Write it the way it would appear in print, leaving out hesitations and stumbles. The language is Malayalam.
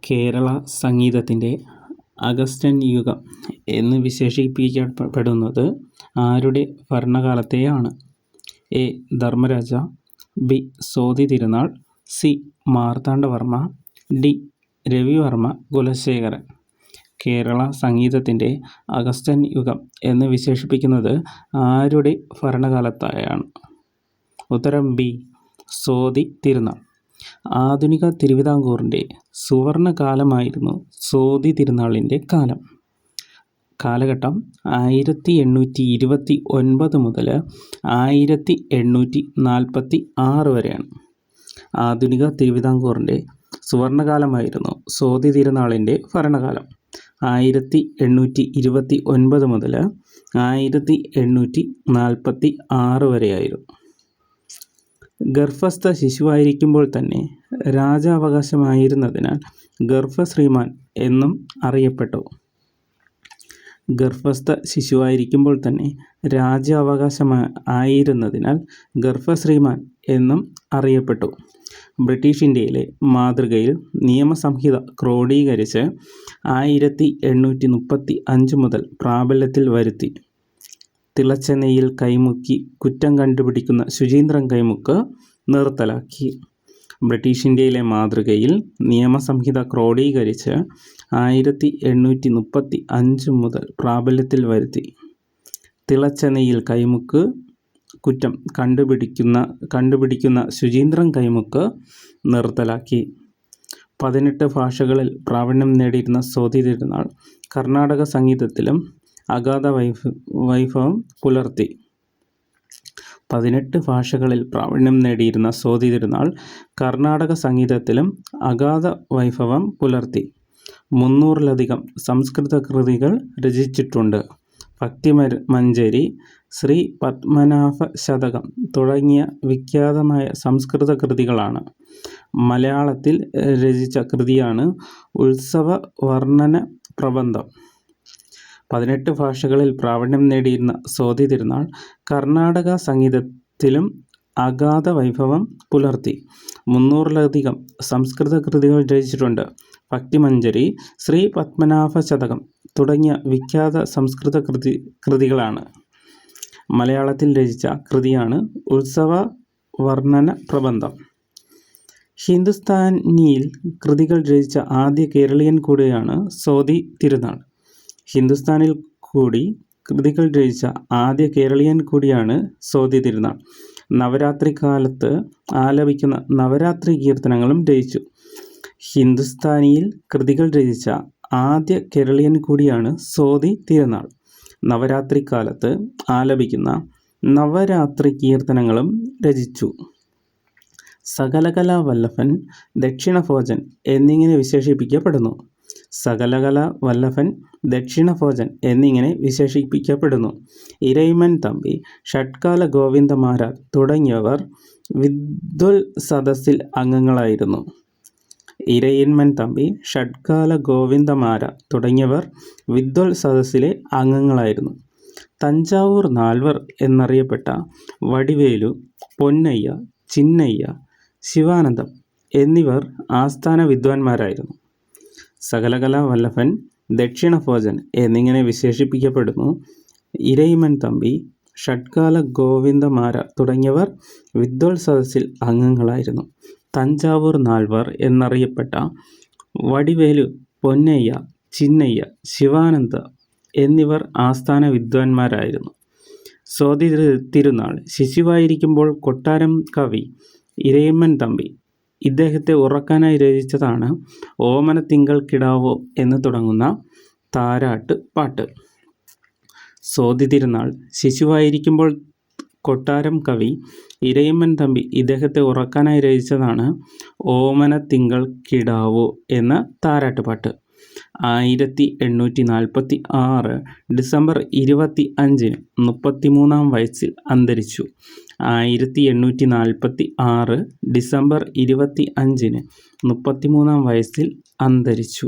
കേരള സംഗീതത്തിൻ്റെ അഗസ്റ്റൻ യുഗം എന്ന് വിശേഷിപ്പിക്കപ്പെടുന്നത് ആരുടെ ഭരണകാലത്തെയാണ്? A. Dharmaraja, B. Sodhi Thirunal, C. Marthanda Varma, D. Ravi Varma Kulasekaran. Kerala സംഗീതത്തിൻ്റെ അഗസ്റ്റൻ യുഗം എന്ന് വിശേഷിപ്പിക്കുന്നത് ആരുടെ ഭരണകാലത്തെയാണ്? ഉത്തരം ബി. സോതി തിരുനാൾ. ആധുനിക തിരുവിതാംകൂറിൻ്റെ സുവർണകാലമായിരുന്നു സോതി തിരുനാളിൻ്റെ കാലഘട്ടം 1829 മുതൽ 1846 വരെയാണ്. ആധുനിക തിരുവിതാംകൂറിൻ്റെ സുവർണകാലമായിരുന്നു സോതി തിരുനാളിൻ്റെ ഭരണകാലം 1829 മുതൽ 1846 വരെയായിരുന്നു. ഗർഭസ്ഥ ശിശുവായിരിക്കുമ്പോൾ തന്നെ രാജാവകാശമായിരുന്നതിനാൽ ഗർഭശ്രീമാൻ എന്നും അറിയപ്പെട്ടു. ഗർഭസ്ഥ ശിശുവായിരിക്കുമ്പോൾ തന്നെ രാജാവകാശമായിരുന്നതിനാൽ ഗർഭശ്രീമാൻ എന്നും അറിയപ്പെട്ടു. ബ്രിട്ടീഷ് ഇന്ത്യയിലെ മാതൃകയിൽ നിയമസംഹിത ക്രോഡീകരിച്ച് 1835 മുതൽ പ്രാബല്യത്തിൽ വരുത്തി. തിളച്ച നെയ്യിൽ കൈമുക്കി കുറ്റം കണ്ടുപിടിക്കുന്ന ശുചീന്ദ്രം കൈമുക്ക് നിർത്തലാക്കി. ബ്രിട്ടീഷ് ഇന്ത്യയിലെ മാതൃകയിൽ നിയമസംഹിത ക്രോഡീകരിച്ച് 1835 മുതൽ പ്രാബല്യത്തിൽ വരുത്തി. തിളച്ച നെയ്യിൽ കൈമുക്ക് കുറ്റം കണ്ടുപിടിക്കുന്ന ശുചീന്ദ്രം കൈമുക്ക് നിർത്തലാക്കി. 18 ഭാഷകളിൽ പ്രാവീണ്യം നേടിയിരുന്ന സോതി തിരുനാൾ കർണാടക സംഗീതത്തിലും അഗാധ വൈഭവം പുലർത്തി. 18 ഭാഷകളിൽ പ്രാവീണ്യം നേടിയിരുന്ന സോതി തിരുനാൾ കർണാടക സംഗീതത്തിലും അഗാധ വൈഭവം പുലർത്തി. 300-ലധികം സംസ്കൃത കൃതികൾ രചിച്ചിട്ടുണ്ട്. ഭക്തിമഞ്ജരി, ശ്രീ പത്മനാഭ ശതകം തുടങ്ങിയ വിഖ്യാതമായ സംസ്കൃത കൃതികളാണ്. മലയാളത്തിൽ രചിച്ച കൃതിയാണ് ഉത്സവ വർണ്ണന പ്രബന്ധം. 18 ഭാഷകളിൽ പ്രാവീണ്യം നേടിയിരുന്ന സോതി തിരുനാൾ കർണാടക സംഗീതത്തിലും അഗാധ വൈഭവം പുലർത്തി. 300-ലധികം സംസ്കൃത കൃതികൾ രചിച്ചിട്ടുണ്ട്. ഭക്തിമഞ്ജരി, ശ്രീ പത്മനാഭ ശതകം തുടങ്ങിയ വിഖ്യാത സംസ്കൃത കൃതികളാണ്. മലയാളത്തിൽ രചിച്ച കൃതിയാണ് ഉത്സവ വർണ്ണന പ്രബന്ധം. ഹിന്ദുസ്ഥാനിയിൽ കൃതികൾ രചിച്ച ആദ്യ കേരളീയൻ കൂടിയാണ് സോതി തിരുനാൾ. ഹിന്ദുസ്ഥാനിൽ കൂടി കൃതികൾ രചിച്ച ആദ്യ കേരളീയൻ കൂടിയാണ് സോതി തിരുനാൾ. നവരാത്രി കാലത്ത് ആലപിക്കുന്ന നവരാത്രി കീർത്തനങ്ങളും രചിച്ചു. ഹിന്ദുസ്ഥാനിയിൽ കൃതികൾ രചിച്ച ആദ്യ കേരളീയൻ കൂടിയാണ് സോതി തിരുനാൾ. നവരാത്രി കാലത്ത് ആലപിക്കുന്ന നവരാത്രി കീർത്തനങ്ങളും രചിച്ചു. സകലകലാ വല്ലഭൻ, ദക്ഷിണഭോജൻ എന്നിങ്ങനെ വിശേഷിപ്പിക്കപ്പെടുന്നു. സകലകലാ വല്ലഭൻ, ദക്ഷിണഭോജൻ എന്നിങ്ങനെ വിശേഷിപ്പിക്കപ്പെടുന്നു. ഇരയിമ്മൻ തമ്പി, ഷഡ്കാല ഗോവിന്ദമാരാർ തുടങ്ങിയവർ വിദ്വൽ സദസ്സിൽ അംഗങ്ങളായിരുന്നു. ഇരയിമ്മൻ തമ്പി, ഷഡ്കാല ഗോവിന്ദമാരാർ തുടങ്ങിയവർ വിദ്വൽ സദസ്സിലെ അംഗങ്ങളായിരുന്നു. തഞ്ചാവൂർ നാൽവർ എന്നറിയപ്പെട്ട വടിവേലു, പൊന്നയ്യ, ചിന്നയ്യ, ശിവാനന്ദം എന്നിവർ ആസ്ഥാന വിദ്വാൻമാരായിരുന്നു. സകലകലാ വല്ലഭൻ, ദക്ഷിണഭോജൻ എന്നിങ്ങനെ വിശേഷിപ്പിക്കപ്പെടുന്നു. ഇരയിമ്മൻ തമ്പി, ഷഡ്കാല ഗോവിന്ദമാരാർ തുടങ്ങിയവർ വിദ്വൽ സദസ്സിൽ അംഗങ്ങളായിരുന്നു. തഞ്ചാവൂർ നാൽവർ എന്നറിയപ്പെട്ട വടിവേലു, പൊന്നയ്യ, ചിന്നയ്യ, ശിവാനന്ദ എന്നിവർ ആസ്ഥാന വിദ്വാൻമാരായിരുന്നു. സോതി തിരുനാൾ ശിശുവായിരിക്കുമ്പോൾ കൊട്ടാരം കവി ഇരയിമ്മൻ തമ്പി ഇദ്ദേഹത്തെ ഉറക്കാനായി രചിച്ചതാണ് ഓമനത്തിങ്കൾ കിടാവോ എന്ന് തുടങ്ങുന്ന താരാട്ട് പാട്ട്. സോതി തിരുനാൾ ശിശുവായിരിക്കുമ്പോൾ കൊട്ടാരം കവി ഇരയിമ്മൻ തമ്പി ഇദ്ദേഹത്തെ ഉറക്കാനായി രചിച്ചതാണ് ഓമനത്തിങ്കൾ കിടാവോ എന്ന താരാട്ടുപാട്ട്. 1846 ഡിസംബർ 25 33-ാം വയസ്സിൽ അന്തരിച്ചു. 1846 ഡിസംബർ 25 33-ാം വയസ്സിൽ അന്തരിച്ചു.